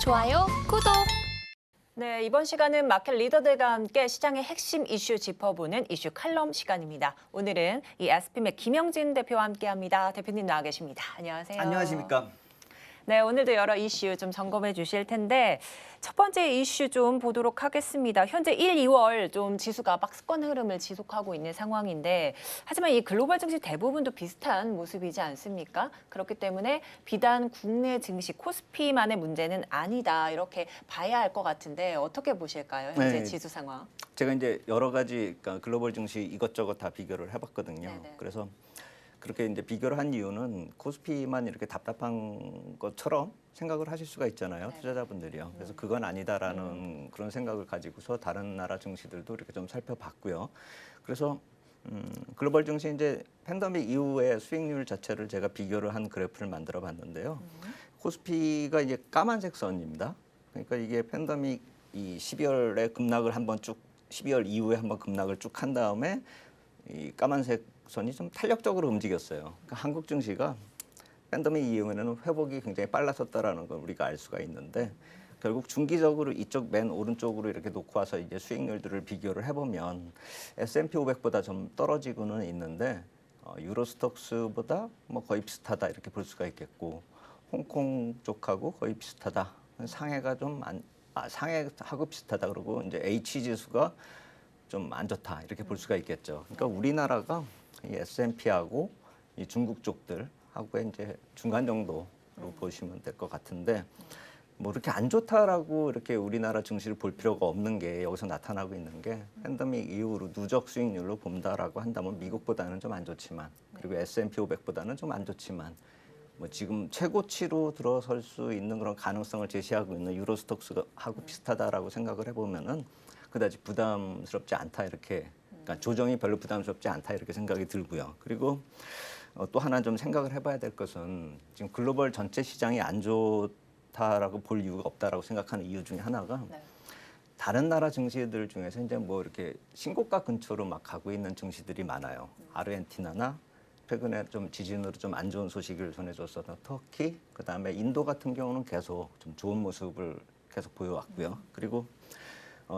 좋아요, 구독. 네, 이번 시간은 마켓 리더들과 함께 시장의 핵심 이슈 짚어보는 이슈 칼럼 시간입니다. 오늘은 이 SPM의 김영진 대표와 함께합니다. 대표님 나와 계십니다. 안녕하세요. 안녕하십니까. 네, 오늘도 여러 이슈 좀 점검해 주실 텐데 첫 번째 이슈 좀 보도록 하겠습니다. 현재 1, 2월 좀 지수가 박스권 흐름을 지속하고 있는 상황인데 하지만 이 글로벌 증시 대부분도 비슷한 모습이지 않습니까? 그렇기 때문에 비단 국내 증시 코스피만의 문제는 아니다 이렇게 봐야 할 것 같은데 어떻게 보실까요? 현재 네. 지수 상황. 제가 이제 여러 가지 그러니까 글로벌 증시 이것저것 다 비교를 해봤거든요. 네네. 그래서 그렇게 이제 비교를 한 이유는 코스피만 이렇게 답답한 것처럼 생각을 하실 수가 있잖아요, 네. 투자자분들이요. 그래서 그건 아니다라는 그런 생각을 가지고서 다른 나라 증시들도 이렇게 좀 살펴봤고요. 그래서 글로벌 증시 이제 팬데믹 이후의 수익률 자체를 제가 비교를 한 그래프를 만들어 봤는데요. 코스피가 이제 까만색 선입니다. 그러니까 이게 팬데믹 이 12월에 급락을 한번 쭉 12월 이후에 한번 급락을 쭉 한 다음에 이 까만색 선이 좀 탄력적으로 움직였어요. 그러니까 한국 증시가 팬데믹 이후에는 회복이 굉장히 빨랐었다라는 걸 우리가 알 수가 있는데 결국 중기적으로 이쪽 맨 오른쪽으로 이렇게 놓고 와서 이제 수익률들을 비교를 해보면 S&P 500보다 좀 떨어지고는 있는데 유로스톡스보다 뭐 거의 비슷하다 이렇게 볼 수가 있겠고 홍콩 쪽하고 거의 비슷하다. 상해가 상해하고 비슷하다. 그러고 이제 H 지수가 좀 안 좋다 이렇게 볼 수가 있겠죠. 그러니까 우리나라가 이 S&P하고 이 중국 쪽들하고의 이제 중간 정도로 보시면 될 것 같은데 뭐 이렇게 안 좋다라고 이렇게 우리나라 증시를 볼 필요가 없는 게 여기서 나타나고 있는 게 팬데믹 이후로 누적 수익률로 본다라고 한다면 미국보다는 좀 안 좋지만 그리고 S&P 500보다는 좀 안 좋지만 뭐 지금 최고치로 들어설 수 있는 그런 가능성을 제시하고 있는 유로스톡스하고 비슷하다라고 생각을 해보면은 그다지 부담스럽지 않다 이렇게 그러니까 조정이 별로 부담스럽지 않다 이렇게 생각이 들고요. 그리고 또 하나 좀 생각을 해봐야 될 것은 지금 글로벌 전체 시장이 안 좋다라고 볼 이유가 없다라고 생각하는 이유 중에 하나가 다른 나라 증시들 중에서 이제 뭐 이렇게 신고가 근처로 막 가고 있는 증시들이 많아요. 아르헨티나나 최근에 좀 지진으로 좀 안 좋은 소식을 전해줬었던 터키, 그다음에 인도 같은 경우는 계속 좀 좋은 모습을 계속 보여왔고요. 그리고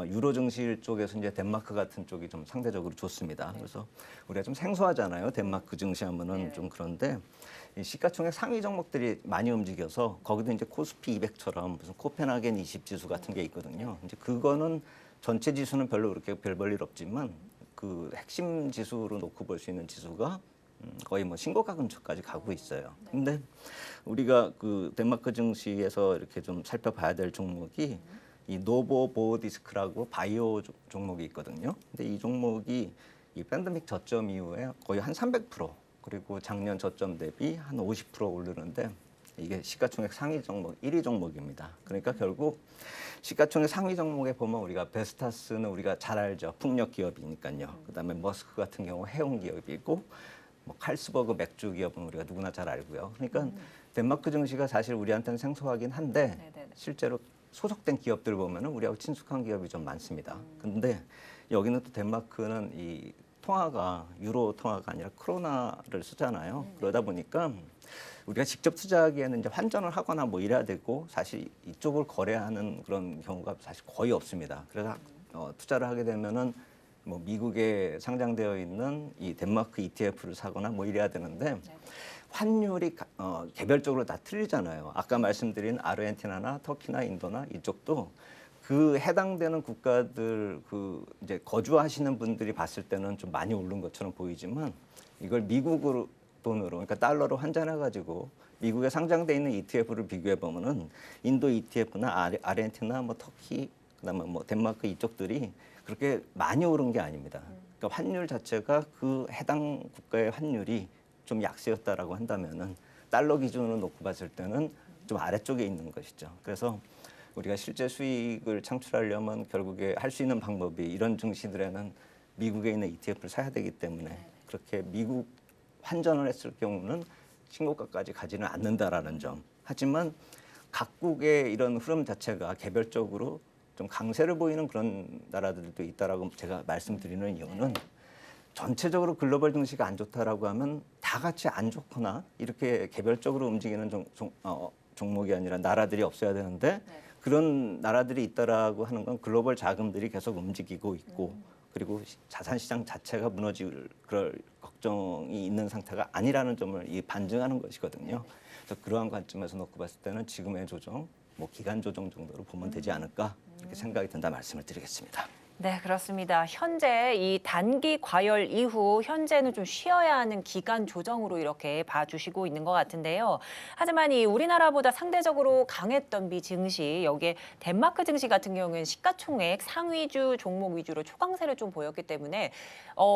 유로 증시 쪽에서 이제 덴마크 같은 쪽이 좀 상대적으로 좋습니다. 그래서 우리가 좀 생소하잖아요. 덴마크 증시 하면은 좀 그런데 이 시가총액 상위 종목들이 많이 움직여서 거기도 이제 코스피 200처럼 무슨 코펜하겐 20 지수 같은 게 있거든요. 이제 그거는 전체 지수는 별로 그렇게 별 볼 일 없지만 그 핵심 지수로 놓고 볼 수 있는 지수가 거의 뭐 신고가 근처까지 가고 있어요. 근데 우리가 그 덴마크 증시에서 이렇게 좀 살펴봐야 될 종목이 이 노보보디스크라고 바이오 종목이 있거든요. 근데 이 종목이 이 팬데믹 저점 이후에 거의 한 300% 그리고 작년 저점 대비 한 50% 오르는데 이게 시가총액 상위 종목 1위 종목입니다. 그러니까 결국 시가총액 상위 종목에 보면 우리가 베스타스는 우리가 잘 알죠. 풍력 기업이니까요. 그다음에 머스크 같은 경우 해운 기업이고 뭐 칼스버그 맥주 기업은 우리가 누구나 잘 알고요. 그러니까 덴마크 증시가 사실 우리한테는 생소하긴 한데 실제로 소속된 기업들 보면은 우리하고 친숙한 기업이 좀 많습니다. 근데 여기는 또 덴마크는 이 통화가 유로 통화가 아니라 크로나를 쓰잖아요. 그러다 보니까 우리가 직접 투자하기에는 이제 환전을 하거나 뭐 이래야 되고 사실 이쪽을 거래하는 그런 경우가 사실 거의 없습니다. 그래서 투자를 하게 되면은 뭐 미국에 상장되어 있는 이 덴마크 ETF를 사거나 뭐 이래야 되는데 환율이 개별적으로 다 틀리잖아요. 아까 말씀드린 아르헨티나나 터키나 인도나 이쪽도 그 해당되는 국가들 그 이제 거주하시는 분들이 봤을 때는 좀 많이 오른 것처럼 보이지만 이걸 미국으로 돈으로 그러니까 달러로 환전해 가지고 미국에 상장돼 있는 ETF를 비교해 보면은 인도 ETF나 아르헨티나 뭐 터키 그다음에 뭐 덴마크 이쪽들이 그렇게 많이 오른 게 아닙니다. 그러니까 환율 자체가 그 해당 국가의 환율이 좀 약세였다라고 한다면은 달러 기준으로 놓고 봤을 때는 좀 아래쪽에 있는 것이죠. 그래서 우리가 실제 수익을 창출하려면 결국에 할 수 있는 방법이 이런 증시들에는 미국에 있는 ETF를 사야 되기 때문에 그렇게 미국 환전을 했을 경우는 신고가까지 가지는 않는다라는 점. 하지만 각국의 이런 흐름 자체가 개별적으로 좀 강세를 보이는 그런 나라들도 있다라고 제가 말씀드리는 이유는 전체적으로 글로벌 증시가 안 좋다라고 하면 다 같이 안 좋거나 이렇게 개별적으로 움직이는 종목이 아니라 나라들이 없어야 되는데 그런 나라들이 있다라고 하는 건 글로벌 자금들이 계속 움직이고 있고 그리고 자산 시장 자체가 무너질 그럴 걱정이 있는 상태가 아니라는 점을 반증하는 것이거든요. 그래서 그러한 관점에서 놓고 봤을 때는 지금의 조정, 뭐 기간 조정 정도로 보면 되지 않을까 이렇게 생각이 든다 말씀을 드리겠습니다. 네, 그렇습니다. 현재 이 단기 과열 이후 현재는 좀 쉬어야 하는 기간 조정으로 이렇게 봐주시고 있는 것 같은데요. 하지만 이 우리나라보다 상대적으로 강했던 미 증시, 여기에 덴마크 증시 같은 경우에는 시가총액 상위주 종목 위주로 초강세를 좀 보였기 때문에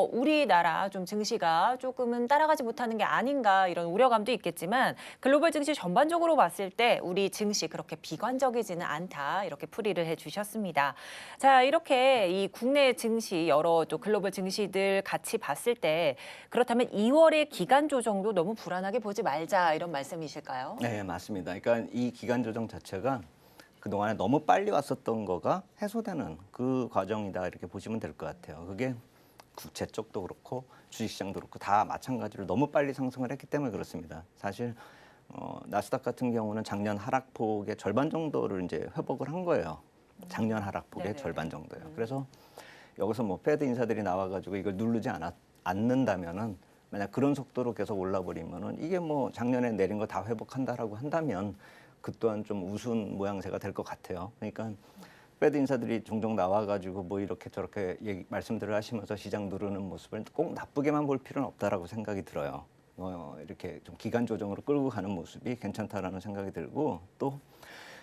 우리나라 좀 증시가 조금은 따라가지 못하는 게 아닌가 이런 우려감도 있겠지만 글로벌 증시 전반적으로 봤을 때 우리 증시 그렇게 비관적이지는 않다 이렇게 풀이를 해주셨습니다. 자, 이렇게 이 국내 증시 여러 또 글로벌 증시들 같이 봤을 때 그렇다면 2월의 기간 조정도 너무 불안하게 보지 말자 이런 말씀이실까요? 네, 맞습니다. 그러니까 이 기간 조정 자체가 그동안에 너무 빨리 왔었던 거가 해소되는 그 과정이다 이렇게 보시면 될 것 같아요. 그게 국채 쪽도 그렇고 주식시장도 그렇고 다 마찬가지로 너무 빨리 상승을 했기 때문에 그렇습니다. 사실 나스닥 같은 경우는 작년 하락폭의 절반 정도를 이제 회복을 한 거예요. 작년 하락폭의 네네. 절반 정도요. 그래서 여기서 뭐 패드 인사들이 나와가지고 이걸 누르지 않는다면은 만약 그런 속도로 계속 올라버리면은 이게 뭐 작년에 내린 거 다 회복한다라고 한다면 그 또한 좀 우스운 모양새가 될 것 같아요. 그러니까 패드 인사들이 종종 나와가지고 뭐 이렇게 저렇게 말씀들을 하시면서 시장 누르는 모습을 꼭 나쁘게만 볼 필요는 없다라고 생각이 들어요. 이렇게 좀 기간 조정으로 끌고 가는 모습이 괜찮다라는 생각이 들고 또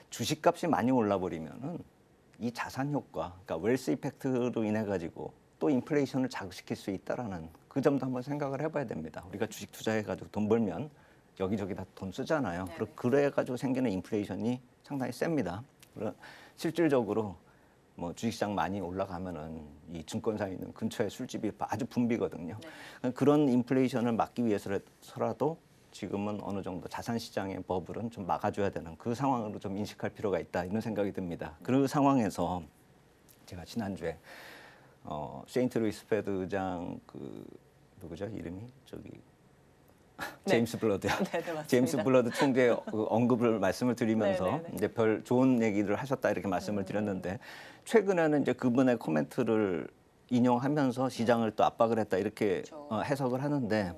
주식값이 많이 올라버리면은 이 자산 효과, 그러니까 웰스 이펙트로 인해 가지고 또 인플레이션을 자극시킬 수 있다라는 그 점도 한번 생각을 해봐야 됩니다. 우리가 주식 투자해가지고 돈 벌면 여기저기 다 돈 쓰잖아요. 그래가지고 생기는 인플레이션이 상당히 셉니다. 실질적으로 뭐 주식시장 많이 올라가면은 이 증권사에 있는 근처에 술집이 아주 붐비거든요. 그런 인플레이션을 막기 위해서라도 지금은 어느 정도 자산시장의 버블은 좀 막아줘야 되는 그 상황으로 좀 인식할 필요가 있다 이런 생각이 듭니다. 그 상황에서 제가 지난주에 세인트 루이스 패드 의장 그 누구죠 이름이 저기 제임스 블러드요. 제임스 블러드 총재 언급을 말씀을 드리면서 이제 별 좋은 얘기를 하셨다 이렇게 말씀을 드렸는데 최근에는 이제 그분의 코멘트를 인용하면서 시장을 또 압박을 했다 이렇게 해석을 하는데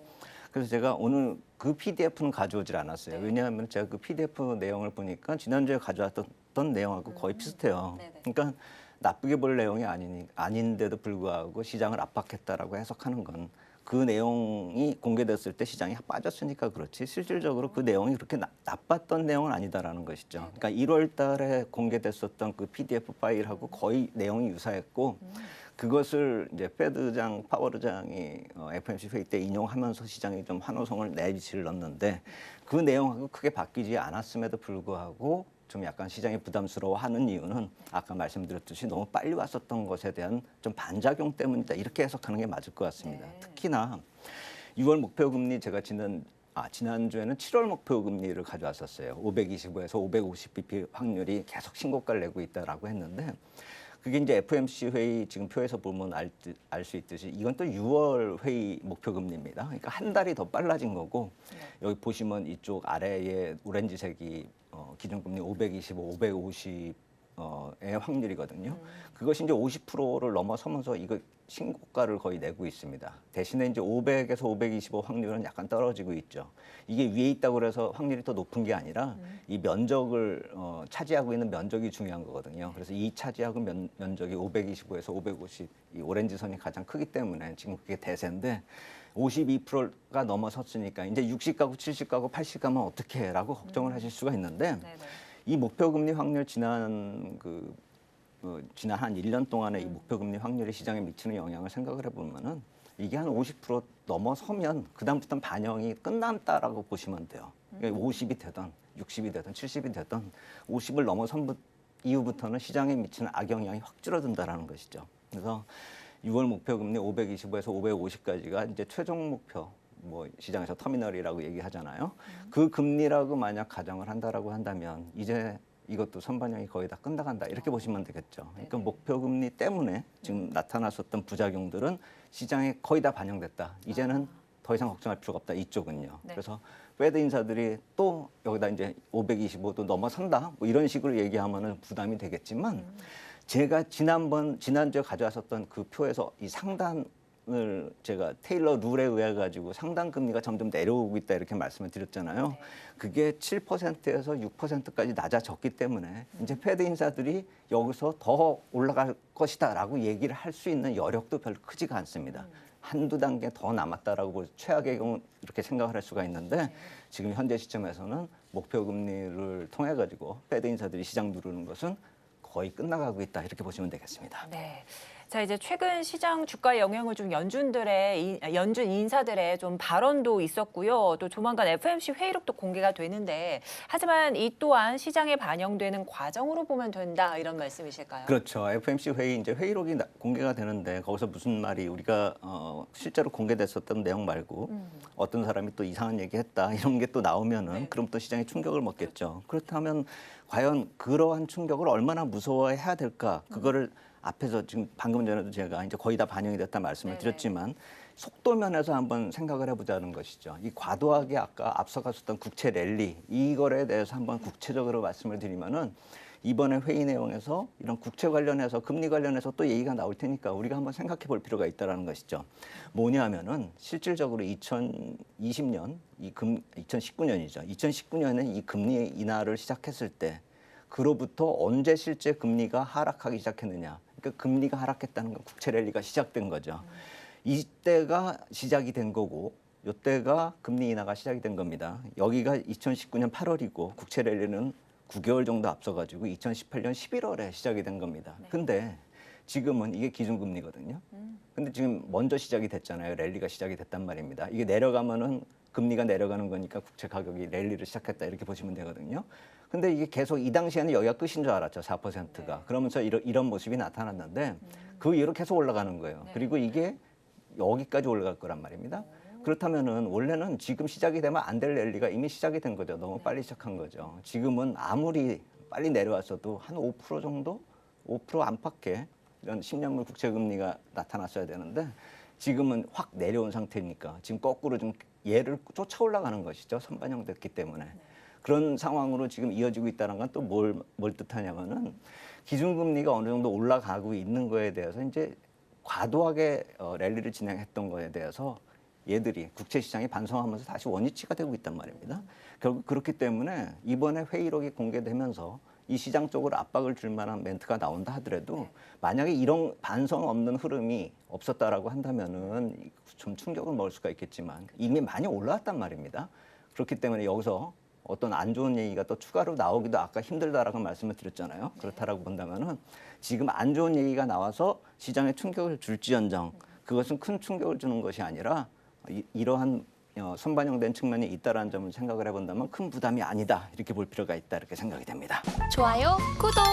그래서 제가 오늘 그 PDF는 가져오질 않았어요. 왜냐하면 제가 그 PDF 내용을 보니까 지난주에 가져왔던 내용하고 거의 비슷해요. 그러니까 나쁘게 볼 내용이 아닌데도 불구하고 시장을 압박했다라고 해석하는 건 그 내용이 공개됐을 때 시장이 빠졌으니까 그렇지 실질적으로 그 내용이 그렇게 나빴던 내용은 아니다라는 것이죠. 그러니까 1월 달에 공개됐었던 그 PDF 파일하고 거의 내용이 유사했고 그것을 이제 패드장, 파월의장이 FOMC 회의 때 인용하면서 시장이 좀 환호성을 내질렀는데 그 내용하고 크게 바뀌지 않았음에도 불구하고 좀 약간 시장이 부담스러워하는 이유는 아까 말씀드렸듯이 너무 빨리 왔었던 것에 대한 좀 반작용 때문이다 이렇게 해석하는 게 맞을 것 같습니다. 특히나 6월 목표 금리 제가 지난주에는 7월 목표 금리를 가져왔었어요. 525에서 550bp 확률이 계속 신고가를 내고 있다라고 했는데 그게 이제 FOMC 회의 지금 표에서 보면 알 수 있듯이 이건 또 6월 회의 목표 금리입니다. 그러니까 한 달이 더 빨라진 거고 여기 보시면 이쪽 아래에 오렌지색이 기준금리 525, 550의 확률이거든요. 그것이 이제 50%를 넘어서면서 이거 신고가를 거의 내고 있습니다. 대신에 이제 500에서 525 확률은 약간 떨어지고 있죠. 이게 위에 있다고 그래서 확률이 더 높은 게 아니라 이 면적을 차지하고 있는 면적이 중요한 거거든요. 그래서 이 차지하고 면적이 525에서 550, 이 오렌지 선이 가장 크기 때문에 지금 그게 대세인데 52%가 넘어섰으니까 이제 60가구, 70가구, 80가면 어떻게 해라고 걱정을 하실 수가 있는데 이 목표금리 확률 지난 한 1년 동안의 이 목표금리 확률이 시장에 미치는 영향을 생각을 해보면은 이게 한 50% 넘어서면 그다음부터는 반영이 끝났다라고 보시면 돼요. 그러니까 50이 되든 60이 되든 70이 되든 50을 넘어선 이후부터는 시장에 미치는 악영향이 확 줄어든다라는 것이죠. 그래서 6월 목표금리 525에서 550까지가 이제 최종 목표, 뭐 시장에서 터미널이라고 얘기하잖아요. 그 금리라고 만약 가정을 한다라고 한다면 이제 이것도 선반영이 거의 다 끝나간다 이렇게 보시면 되겠죠. 그러니까 목표금리 때문에 지금 나타났었던 부작용들은 시장에 거의 다 반영됐다. 이제는 더 이상 걱정할 필요가 없다. 이쪽은요. 네. 그래서 페드 인사들이 또 여기다 이제 525도 넘어선다. 뭐 이런 식으로 얘기하면은 부담이 되겠지만 제가 지난주에 가져왔었던 그 표에서 이 상단을 제가 테일러 룰에 의해 가지고 상단 금리가 점점 내려오고 있다 이렇게 말씀을 드렸잖아요. 네. 그게 7%에서 6%까지 낮아졌기 때문에 이제 페드 인사들이 여기서 더 올라갈 것이다라고 얘기를 할 수 있는 여력도 별로 크지가 않습니다. 한두 단계 더 남았다라고 최악의 경우 이렇게 생각을 할 수가 있는데 지금 현재 시점에서는 목표 금리를 통해 가지고 페드 인사들이 시장 누르는 것은 거의 끝나가고 있다 이렇게 보시면 되겠습니다. 네. 자, 이제 최근 시장 주가에 영향을 준 연준 인사들의 좀 발언도 있었고요. 또 조만간 FOMC 회의록도 공개가 되는데, 하지만 이 또한 시장에 반영되는 과정으로 보면 된다 이런 말씀이실까요? 그렇죠. FOMC 회의 이제 회의록이 공개가 되는데 거기서 무슨 말이 우리가 실제로 공개됐었던 내용 말고 어떤 사람이 또 이상한 얘기했다 이런 게 또 나오면은 네. 그럼 또 시장이 충격을 먹겠죠. 그렇다면 과연 그러한 충격을 얼마나 무서워해야 될까? 그거를 앞에서 지금 방금 전에도 제가 이제 거의 다 반영이 됐다 말씀을 네네. 드렸지만 속도 면에서 한번 생각을 해보자는 것이죠. 이 과도하게 아까 앞서갔었던 국채 랠리 이거에 대해서 한번 구체적으로 말씀을 드리면은 이번에 회의 내용에서 이런 국채 관련해서 금리 관련해서 또 얘기가 나올 테니까 우리가 한번 생각해 볼 필요가 있다라는 것이죠. 뭐냐면은 실질적으로 2020년 2019년이죠. 2019년에 이 금리 인하를 시작했을 때 그로부터 언제 실제 금리가 하락하기 시작했느냐. 그러니까 금리가 하락했다는 건 국채 랠리가 시작된 거죠. 이때가 시작이 된 거고 이때가 금리 인하가 시작이 된 겁니다. 여기가 2019년 8월이고 국채 랠리는 9개월 정도 앞서가지고 2018년 11월에 시작이 된 겁니다. 근데 지금은 이게 기준금리거든요. 근데 지금 먼저 시작이 됐잖아요. 랠리가 시작이 됐단 말입니다. 이게 내려가면은 금리가 내려가는 거니까 국채 가격이 랠리를 시작했다 이렇게 보시면 되거든요. 근데 이게 계속 이 당시에는 여기가 끝인 줄 알았죠. 4%가. 네. 그러면서 이런 모습이 나타났는데 그 이후로 계속 올라가는 거예요. 네. 그리고 이게 여기까지 올라갈 거란 말입니다. 그렇다면은 원래는 지금 시작이 되면 안 될 랠리가 이미 시작이 된 거죠. 너무 빨리 시작한 거죠. 지금은 아무리 빨리 내려왔어도 한 5% 정도? 5% 안팎의 이런 10년물 국채 금리가 나타났어야 되는데 지금은 확 내려온 상태니까 지금 거꾸로 좀 얘를 쫓아 올라가는 것이죠. 선반영됐기 때문에. 그런 상황으로 지금 이어지고 있다는 건 또 뭘 뜻하냐면은 기준금리가 어느 정도 올라가고 있는 거에 대해서 이제 과도하게 랠리를 진행했던 거에 대해서 얘들이 국채 시장이 반성하면서 다시 원위치가 되고 있단 말입니다. 결국 그렇기 때문에 이번에 회의록이 공개되면서 이 시장 쪽으로 압박을 줄 만한 멘트가 나온다 하더라도 만약에 이런 반성 없는 흐름이 없었다라고 한다면은 좀 충격을 먹을 수가 있겠지만 이미 많이 올라왔단 말입니다. 그렇기 때문에 여기서 어떤 안 좋은 얘기가 또 추가로 나오기도 아까 힘들다라고 말씀을 드렸잖아요. 그렇다라고 본다면은 지금 안 좋은 얘기가 나와서 시장에 충격을 줄지언정 그것은 큰 충격을 주는 것이 아니라 이러한 선반영된 측면이 있다라는 점을 생각을 해본다면 큰 부담이 아니다 이렇게 볼 필요가 있다 이렇게 생각이 됩니다. 좋아요, 구독.